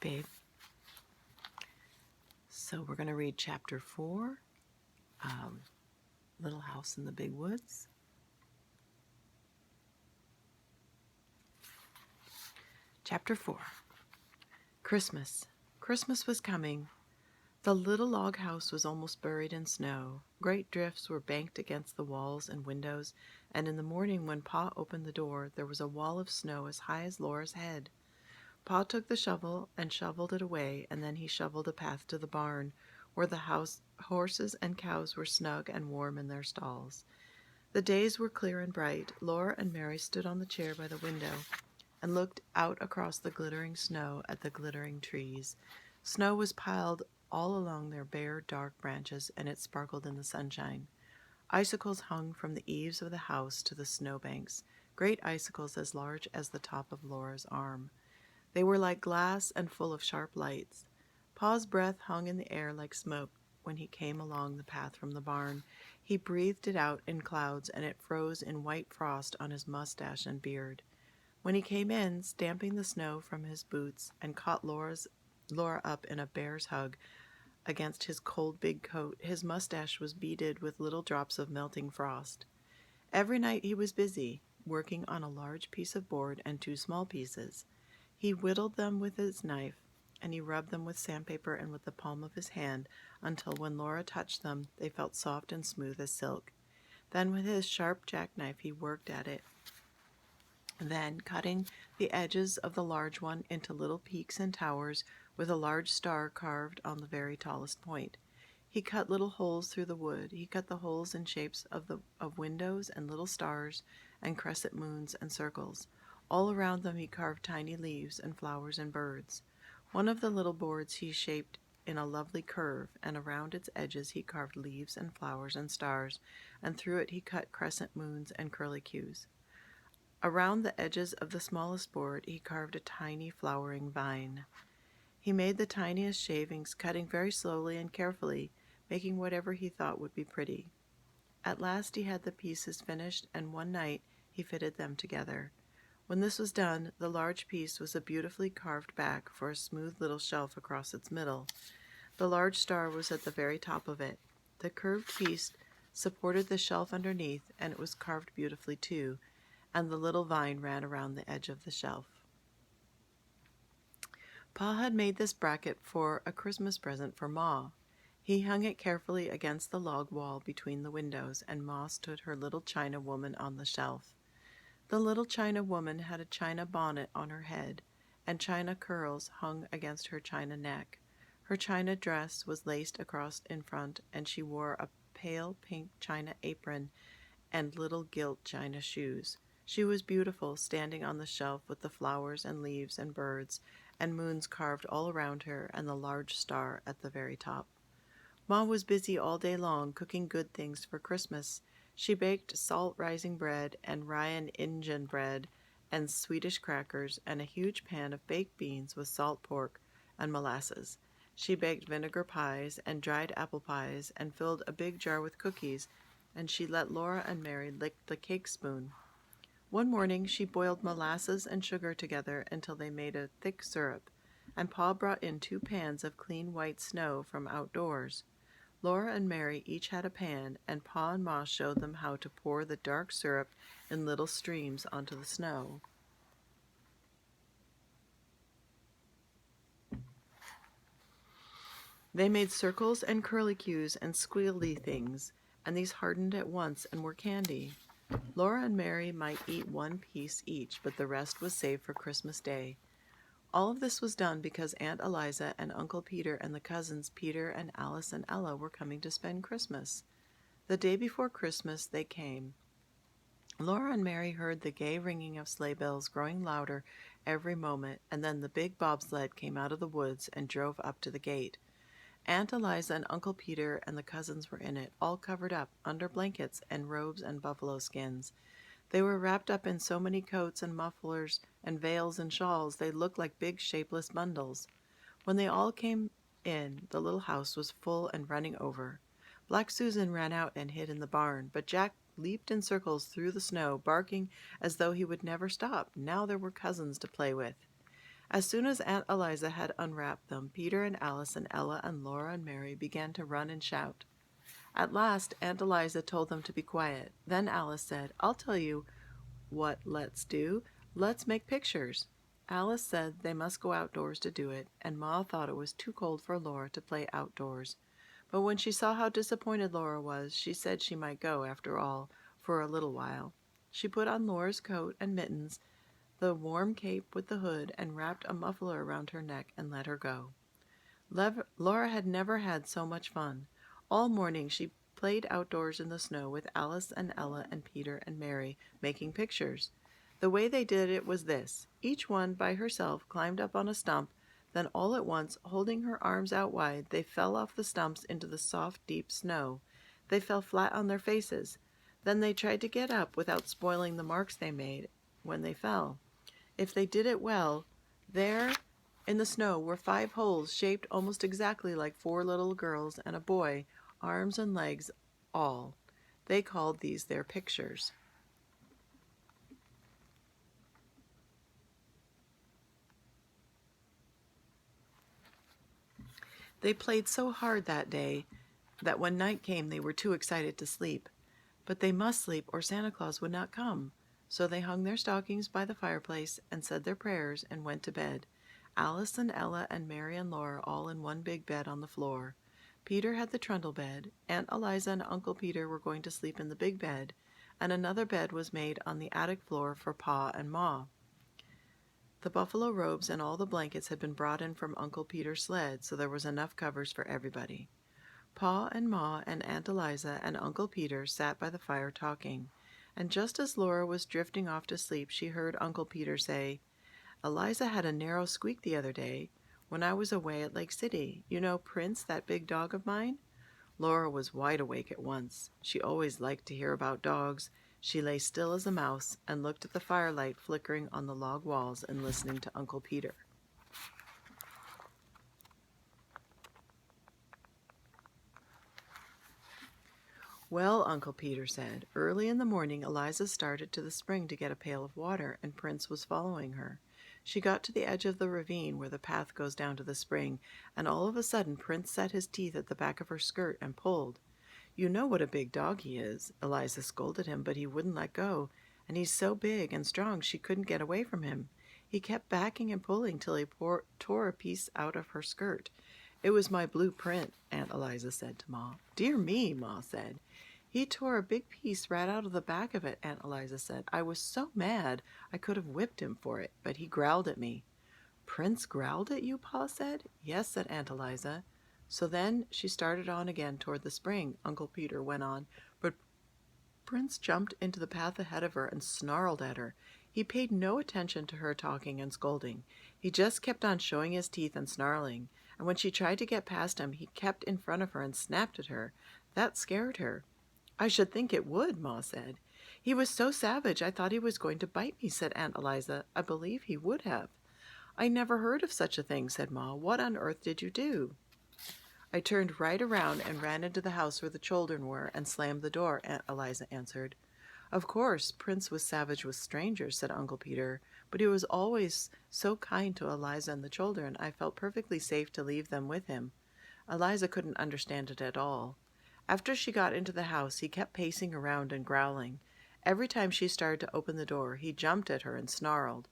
Babe. So we're going to read chapter 4, Little House in the Big Woods. Chapter 4, Christmas. Christmas was coming. The little log house was almost buried in snow. Great drifts were banked against the walls and windows, and in the morning when Pa opened the door, there was a wall of snow as high as Laura's head. Pa took the shovel and shoveled it away, and then he shoveled a path to the barn, where the horses and cows were snug and warm in their stalls. The days were clear and bright. Laura and Mary stood on the chair by the window and looked out across the glittering snow at the glittering trees. Snow was piled all along their bare, dark branches, and it sparkled in the sunshine. Icicles hung from the eaves of the house to the snowbanks, great icicles as large as the top of Laura's arm. They were like glass and full of sharp lights. Pa's breath hung in the air like smoke when he came along the path from the barn. He breathed it out in clouds, and it froze in white frost on his mustache and beard. When he came in, stamping the snow from his boots, and caught Laura up in a bear's hug against his cold big coat, his mustache was beaded with little drops of melting frost. Every night he was busy, working on a large piece of board and two small pieces. He whittled them with his knife, and he rubbed them with sandpaper and with the palm of his hand until when Laura touched them, they felt soft and smooth as silk. Then with his sharp jackknife he worked at it, then cutting the edges of the large one into little peaks and towers with a large star carved on the very tallest point. He cut little holes through the wood. He cut the holes in shapes of windows and little stars and crescent moons and circles. All around them he carved tiny leaves and flowers and birds. One of the little boards he shaped in a lovely curve, and around its edges he carved leaves and flowers and stars, and through it he cut crescent moons and curlicues. Around the edges of the smallest board he carved a tiny flowering vine. He made the tiniest shavings, cutting very slowly and carefully, making whatever he thought would be pretty. At last he had the pieces finished, and one night he fitted them together. When this was done, the large piece was a beautifully carved back for a smooth little shelf across its middle. The large star was at the very top of it. The curved piece supported the shelf underneath, and it was carved beautifully too, and the little vine ran around the edge of the shelf. Pa had made this bracket for a Christmas present for Ma. He hung it carefully against the log wall between the windows, and Ma stood her little china woman on the shelf. The little china woman had a china bonnet on her head, and china curls hung against her china neck. Her china dress was laced across in front, and she wore a pale pink china apron and little gilt china shoes. She was beautiful, standing on the shelf with the flowers and leaves and birds and moons carved all around her, and the large star at the very top. Ma was busy all day long cooking good things for Christmas. She baked salt-rising bread and Ryan Injun bread and Swedish crackers and a huge pan of baked beans with salt pork and molasses. She baked vinegar pies and dried apple pies and filled a big jar with cookies, and she let Laura and Mary lick the cake spoon. One morning she boiled molasses and sugar together until they made a thick syrup, and Pa brought in 2 pans of clean white snow from outdoors. Laura and Mary each had a pan, and Pa and Ma showed them how to pour the dark syrup in little streams onto the snow. They made circles and curlicues and squealy things, and these hardened at once and were candy. Laura and Mary might eat 1 piece each, but the rest was saved for Christmas Day. All of this was done because Aunt Eliza and Uncle Peter and the cousins Peter and Alice and Ella were coming to spend Christmas. The day before Christmas they came. Laura and Mary heard the gay ringing of sleigh bells growing louder every moment, and then the big bobsled came out of the woods and drove up to the gate. Aunt Eliza and Uncle Peter and the cousins were in it, all covered up under blankets and robes and buffalo skins. They were wrapped up in so many coats and mufflers and veils and shawls they looked like big shapeless bundles. When they all came in, the little house was full and running over. Black Susan ran out and hid in the barn, but Jack leaped in circles through the snow, barking as though he would never stop. Now there were cousins to play with. As soon as Aunt Eliza had unwrapped them, Peter and Alice and Ella and Laura and Mary began to run and shout. At last, Aunt Eliza told them to be quiet. Then Alice said, "I'll tell you what let's do. Let's make pictures." Alice said they must go outdoors to do it, and Ma thought it was too cold for Laura to play outdoors. But when she saw how disappointed Laura was, she said she might go, after all, for a little while. She put on Laura's coat and mittens, the warm cape with the hood, and wrapped a muffler around her neck and let her go. Laura had never had so much fun. All morning she played outdoors in the snow with Alice and Ella and Peter and Mary, making pictures. The way they did it was this. Each one by herself climbed up on a stump, then all at once, holding her arms out wide, they fell off the stumps into the soft, deep snow. They fell flat on their faces. Then they tried to get up without spoiling the marks they made when they fell. If they did it well, there in the snow were 5 holes shaped almost exactly like 4 little girls and a boy, arms and legs all. They called these their pictures. They played so hard that day that when night came they were too excited to sleep. But they must sleep or Santa Claus would not come. So they hung their stockings by the fireplace and said their prayers and went to bed. Alice and Ella and Mary and Laura all in one big bed on the floor. Peter had the trundle bed. Aunt Eliza and Uncle Peter were going to sleep in the big bed, and another bed was made on the attic floor for Pa and Ma. The buffalo robes and all the blankets had been brought in from Uncle Peter's sled, so there was enough covers for everybody. Pa and Ma and Aunt Eliza and Uncle Peter sat by the fire talking, and just as Laura was drifting off to sleep, she heard Uncle Peter say, "Eliza had a narrow squeak the other day when I was away at Lake City. You know Prince, that big dog of mine?" Laura was wide awake at once. She always liked to hear about dogs. She lay still as a mouse and looked at the firelight flickering on the log walls and listening to Uncle Peter. "Well," Uncle Peter said, "early in the morning Eliza started to the spring to get a pail of water, and Prince was following her. She got to the edge of the ravine where the path goes down to the spring, and all of a sudden Prince set his teeth at the back of her skirt and pulled. You know what a big dog he is." Eliza scolded him, but he wouldn't let go, and he's so big and strong she couldn't get away from him. He kept backing and pulling till he tore a piece out of her skirt. "It was my blueprint," Aunt Eliza said to Ma. "Dear me," Ma said. "He tore a big piece right out of the back of it," Aunt Eliza said. "I was so mad I could have whipped him for it, but he growled at me." "Prince growled at you?" Pa said. "Yes," said Aunt Eliza. "So then she started on again toward the spring," Uncle Peter went on, "but Prince jumped into the path ahead of her and snarled at her. He paid no attention to her talking and scolding. He just kept on showing his teeth and snarling, and when she tried to get past him, he kept in front of her and snapped at her. That scared her." "I should think it would," Ma said. "He was so savage I thought he was going to bite me," said Aunt Eliza. "I believe he would have." "I never heard of such a thing," said Ma. "What on earth did you do?" "I turned right around and ran into the house where the children were and slammed the door," Aunt Eliza answered. "Of course, Prince was savage with strangers," said Uncle Peter, "but he was always so kind to Eliza and the children, I felt perfectly safe to leave them with him." Eliza couldn't understand it at all. After she got into the house, he kept pacing around and growling. Every time she started to open the door, he jumped at her and snarled.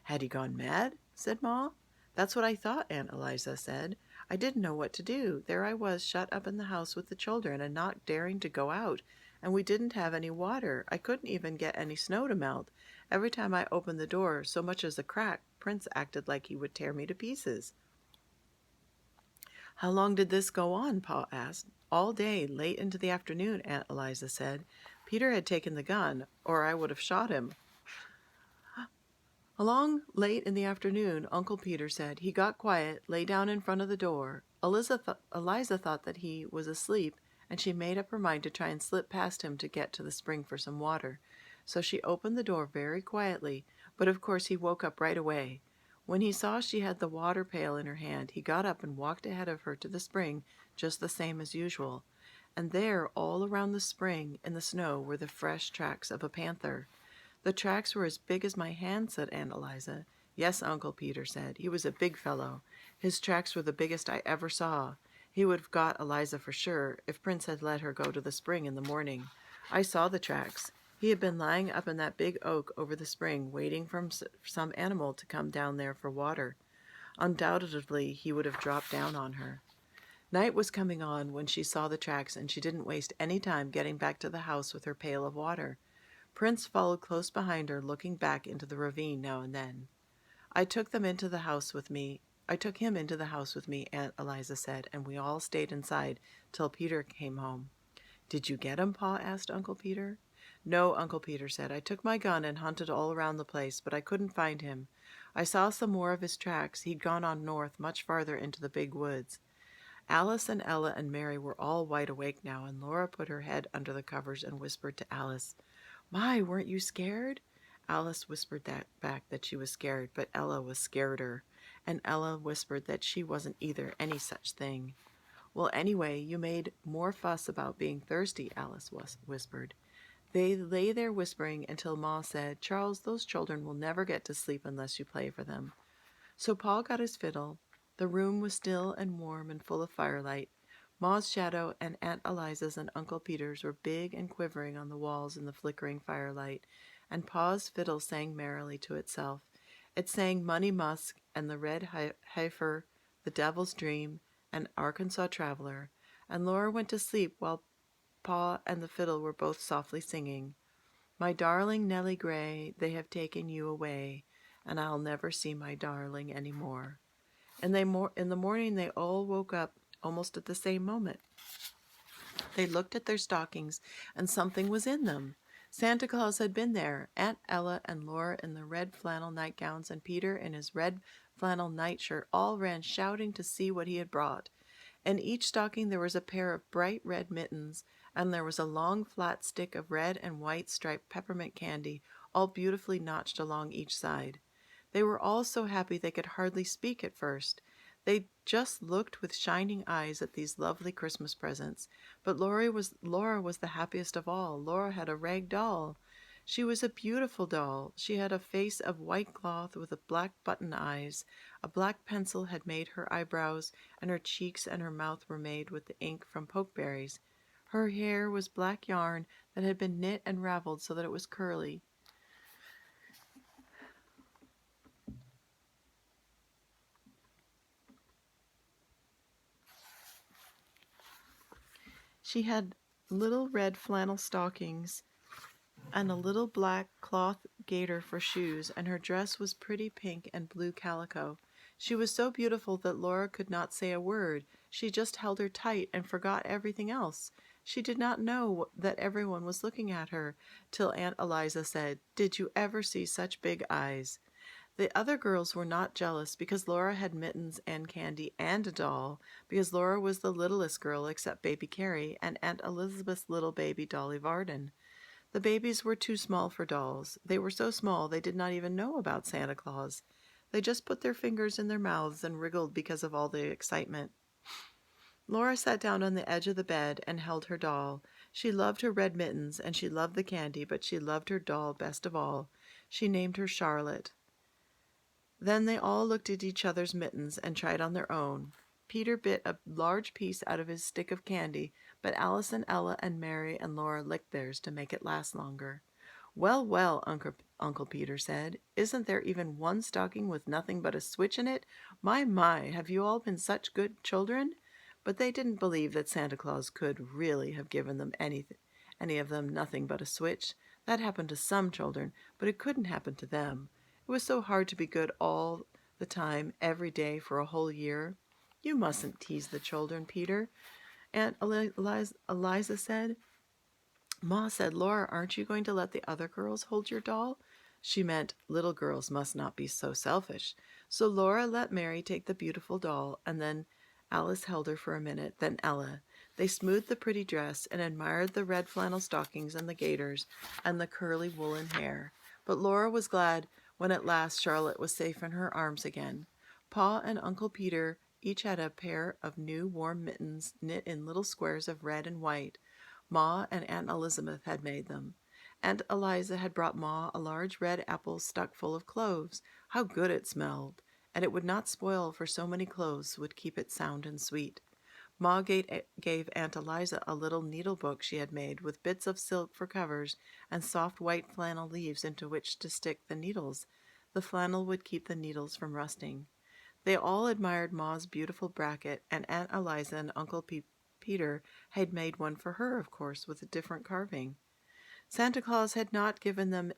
"Had he gone mad?" said Ma. "That's what I thought," Aunt Eliza said. "I didn't know what to do. There I was shut up in the house with the children and not daring to go out, and we didn't have any water. I couldn't even get any snow to melt. Every time I opened the door so much as a crack, Prince acted like he would tear me to pieces." "How long did this go on?" Pa asked. "All day, late into the afternoon," Aunt Eliza said. "Peter had taken the gun, or I would have shot him." Along late in the afternoon, Uncle Peter said. He got quiet, lay down in front of the door. Eliza thought that he was asleep, and she made up her mind to try and slip past him to get to the spring for some water. So she opened the door very quietly, but of course he woke up right away. When he saw she had the water pail in her hand, he got up and walked ahead of her to the spring, just the same as usual. And there, all around the spring, in the snow, were the fresh tracks of a panther. "The tracks were as big as my hand," said Aunt Eliza. Yes, Uncle Peter said. He was a big fellow. His tracks were the biggest I ever saw. He would have got Eliza for sure if Prince had let her go to the spring in the morning. I saw the tracks. He had been lying up in that big oak over the spring, waiting for some animal to come down there for water. Undoubtedly, he would have dropped down on her. Night was coming on when she saw the tracks, and she didn't waste any time getting back to the house with her pail of water. Prince followed close behind her, looking back into the ravine now and then. I took him into the house with me, Aunt Eliza said, and we all stayed inside till Peter came home. Did you get him, Pa? Asked Uncle Peter. No, Uncle Peter said. I took my gun and hunted all around the place, but I couldn't find him. I saw some more of his tracks. He'd gone on north, much farther into the big woods. Alice and Ella and Mary were all wide awake now, and Laura put her head under the covers and whispered to Alice, My, weren't you scared? Alice whispered back that she was scared, but Ella was scareder, and Ella whispered that she wasn't either any such thing. Well, anyway, you made more fuss about being thirsty, Alice whispered. They lay there whispering until Ma said, Charles, those children will never get to sleep unless you play for them. So Pa got his fiddle. The room was still and warm and full of firelight. Ma's shadow and Aunt Eliza's and Uncle Peter's were big and quivering on the walls in the flickering firelight, and Pa's fiddle sang merrily to itself. It sang Money Musk and the Red Heifer, The Devil's Dream, and Arkansas Traveler, and Laura went to sleep while Pa and the fiddle were both softly singing, My darling Nellie Gray, they have taken you away, and I'll never see my darling any more. And in the morning they all woke up almost at the same moment. They looked at their stockings, and something was in them. Santa Claus had been there. Aunt Ella and Laura in their red flannel nightgowns, and Peter in his red flannel nightshirt all ran shouting to see what he had brought. In each stocking there was a pair of bright red mittens, and there was a long flat stick of red and white striped peppermint candy, all beautifully notched along each side. They were all so happy they could hardly speak at first. They just looked with shining eyes at these lovely Christmas presents. But Laura was the happiest of all. Laura had a rag doll. She was a beautiful doll. She had a face of white cloth with black button eyes. A black pencil had made her eyebrows, and her cheeks and her mouth were made with the ink from pokeberries. Her hair was black yarn that had been knit and raveled so that it was curly. She had little red flannel stockings and a little black cloth gaiter for shoes, and her dress was pretty pink and blue calico. She was so beautiful that Laura could not say a word. She just held her tight and forgot everything else. She did not know that everyone was looking at her, till Aunt Eliza said, Did you ever see such big eyes? The other girls were not jealous because Laura had mittens and candy and a doll, because Laura was the littlest girl except baby Carrie and Aunt Elizabeth's little baby Dolly Varden. The babies were too small for dolls. They were so small they did not even know about Santa Claus. They just put their fingers in their mouths and wriggled because of all the excitement. Laura sat down on the edge of the bed and held her doll. She loved her red mittens and she loved the candy, but she loved her doll best of all. She named her Charlotte. Then they all looked at each other's mittens and tried on their own. Peter bit a large piece out of his stick of candy, but Alice and Ella and Mary and Laura licked theirs to make it last longer. Well, well, Uncle Peter said, isn't there even one stocking with nothing but a switch in it? My, have you all been such good children? But they didn't believe that Santa Claus could really have given them any of them nothing but a switch. That happened to some children, but it couldn't happen to them. It was so hard to be good all the time, every day, for a whole year. You mustn't tease the children, Peter, Aunt Eliza said. Ma said, Laura, aren't you going to let the other girls hold your doll? She meant little girls must not be so selfish. So Laura let Mary take the beautiful doll, and then Alice held her for a minute, then Ella. They smoothed the pretty dress and admired the red flannel stockings and the gaiters and the curly woolen hair. But Laura was glad when at last Charlotte was safe in her arms again. Pa and Uncle Peter each had a pair of new warm mittens knit in little squares of red and white. Ma and Aunt Elizabeth had made them. Aunt Eliza had brought Ma a large red apple stuck full of cloves. How good it smelled! And it would not spoil, for so many cloves would keep it sound and sweet. Ma gave Aunt Eliza a little needle book she had made, with bits of silk for covers and soft white flannel leaves into which to stick the needles. The flannel would keep the needles from rusting. They all admired Ma's beautiful bracket, and Aunt Eliza and Uncle Peter had made one for her, of course, with a different carving. Santa Claus had not given them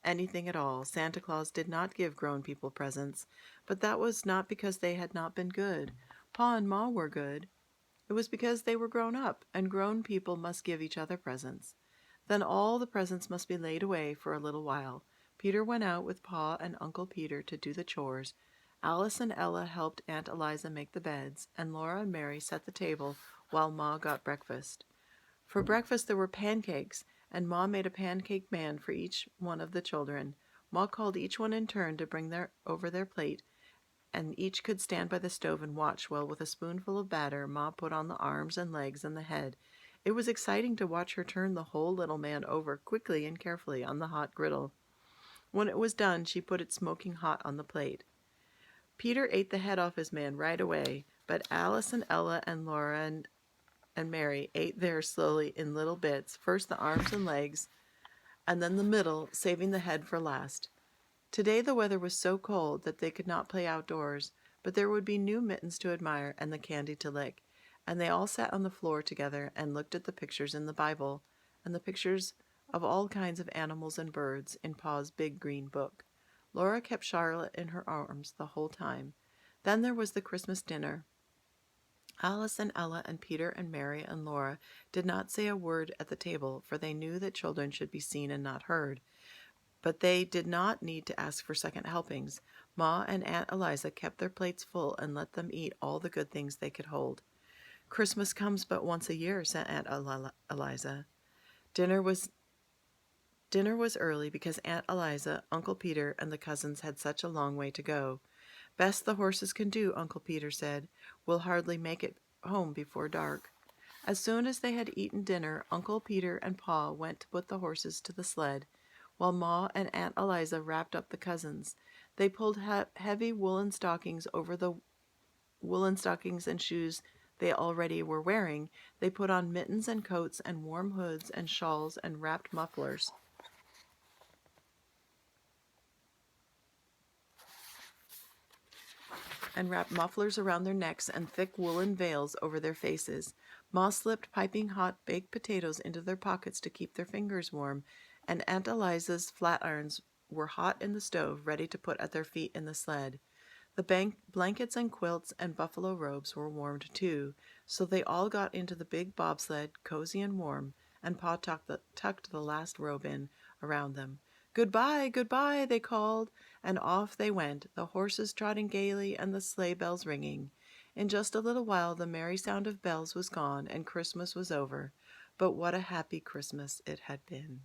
anything at all. Santa Claus did not give grown people presents, but that was not because they had not been good. Pa and Ma were good. It was because they were grown up, and grown people must give each other presents. Then all the presents must be laid away for a little while. Peter went out with Pa and Uncle Peter to do the chores. Alice and Ella helped Aunt Eliza make the beds, and Laura and Mary set the table while Ma got breakfast. For breakfast there were pancakes, and Ma made a pancake man for each one of the children. Ma called each one in turn to bring over their plate, and each could stand by the stove and watch while with a spoonful of batter Ma put on the arms and legs and the head. It was exciting to watch her turn the whole little man over quickly and carefully on the hot griddle. When it was done, she put it smoking hot on the plate. Peter ate the head off his man right away, but Alice and Ella and Laura and Mary ate theirs slowly in little bits, first the arms and legs, and then the middle, saving the head for last. Today the weather was so cold that they could not play outdoors, but there would be new mittens to admire and the candy to lick, and they all sat on the floor together and looked at the pictures in the Bible, and the pictures of all kinds of animals and birds in Pa's big green book. Laura kept Charlotte in her arms the whole time. Then there was the Christmas dinner. Alice and Ella and Peter and Mary and Laura did not say a word at the table, for they knew that children should be seen and not heard. But they did not need to ask for second helpings. Ma and Aunt Eliza kept their plates full and let them eat all the good things they could hold. Christmas comes but once a year, said Aunt Eliza. Dinner was early because Aunt Eliza, Uncle Peter, and the cousins had such a long way to go. Best the horses can do, Uncle Peter said. We'll hardly make it home before dark. As soon as they had eaten dinner, Uncle Peter and Pa went to put the horses to the sled, while Ma and Aunt Eliza wrapped up the cousins. They pulled heavy woolen stockings over the woolen stockings and shoes they already were wearing. They put on mittens and coats and warm hoods and shawls and wrapped mufflers around their necks and thick woolen veils over their faces. Ma slipped piping hot baked potatoes into their pockets to keep their fingers warm, and Aunt Eliza's flat irons were hot in the stove, ready to put at their feet in the sled. The blankets and quilts and buffalo robes were warmed too, so they all got into the big bobsled, cozy and warm, and Pa tucked the last robe in around them. "Goodbye, goodbye," they called, and off they went, the horses trotting gaily and the sleigh bells ringing. In just a little while the merry sound of bells was gone and Christmas was over. But what a happy Christmas it had been.